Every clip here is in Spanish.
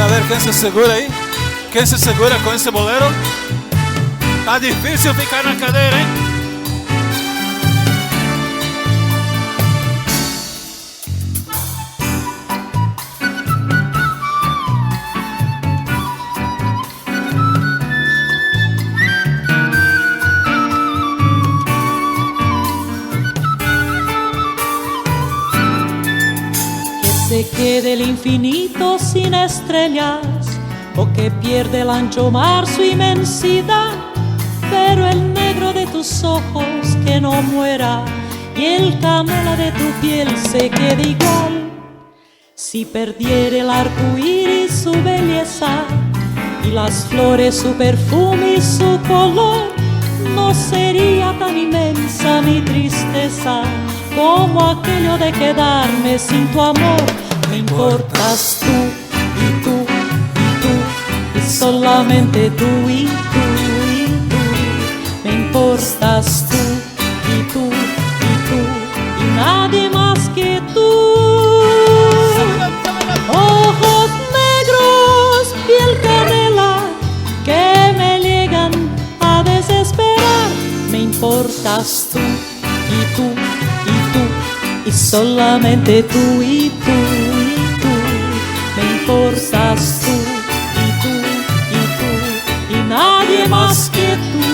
A ver, ¿quién se asegura ahí? ¿Quién se asegura con ese bolero? Está difícil ficar na cadeira, ¿eh? Se quede el infinito sin estrellas, o que pierde el ancho mar su inmensidad, pero el negro de tus ojos que no muera, y el canela de tu piel se quede igual. Si perdiera el arco iris su belleza, y las flores su perfume y su color, no sería tan inmensa mi tristeza como aquello de quedarme sin tu amor. Me importas tú y tú y tú, y solamente tú y tú y tú. Me importas tú y tú y tú, y nadie más que tú. Ojos negros, piel canela, que me llegan a desesperar. Me importas tú y tú y tú, y solamente tú y tú y tú. Me importas tú y tú y tú, y nadie más que tú.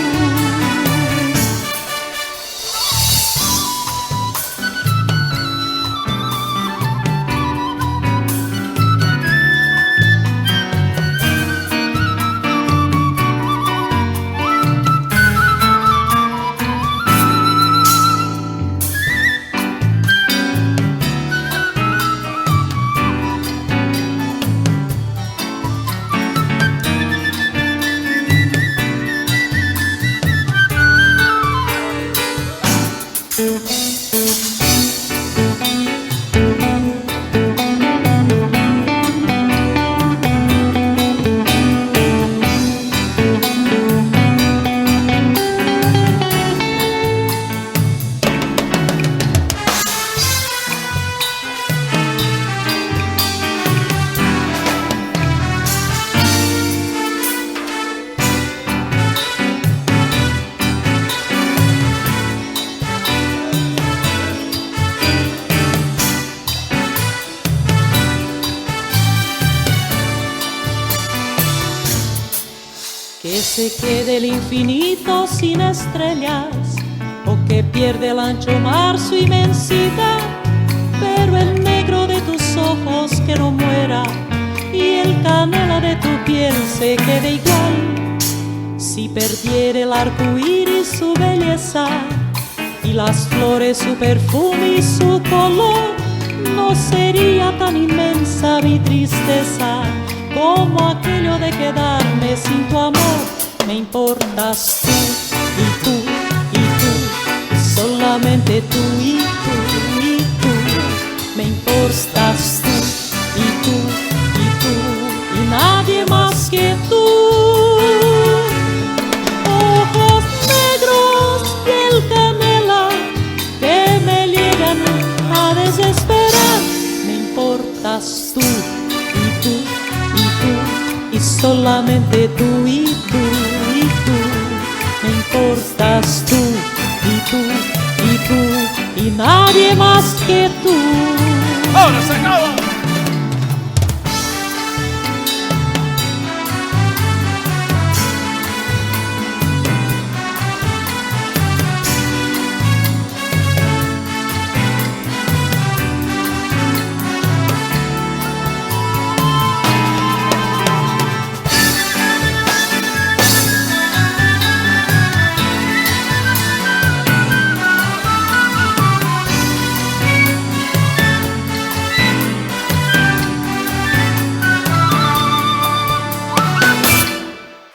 Que se quede el infinito sin estrellas, o que pierde el ancho mar su inmensidad, pero el negro de tus ojos que no muera, y el canela de tu piel se quede igual. Si perdiera el arco iris su belleza, y las flores su perfume y su color, no sería tan inmensa mi tristeza como aquello de quedarme sin tu amor. Me importas tú y tú y tú, y solamente tú y tú y tú. Me importas tú y tú y tú, y nadie más que tú. Ojos negros, piel canela, que me llegan a desesperar. Me importas tú y tú y tú, y solamente tú y tú y tú. Me importas tú y tú y tú, y nadie más que tú. ¡Ahora se acaba!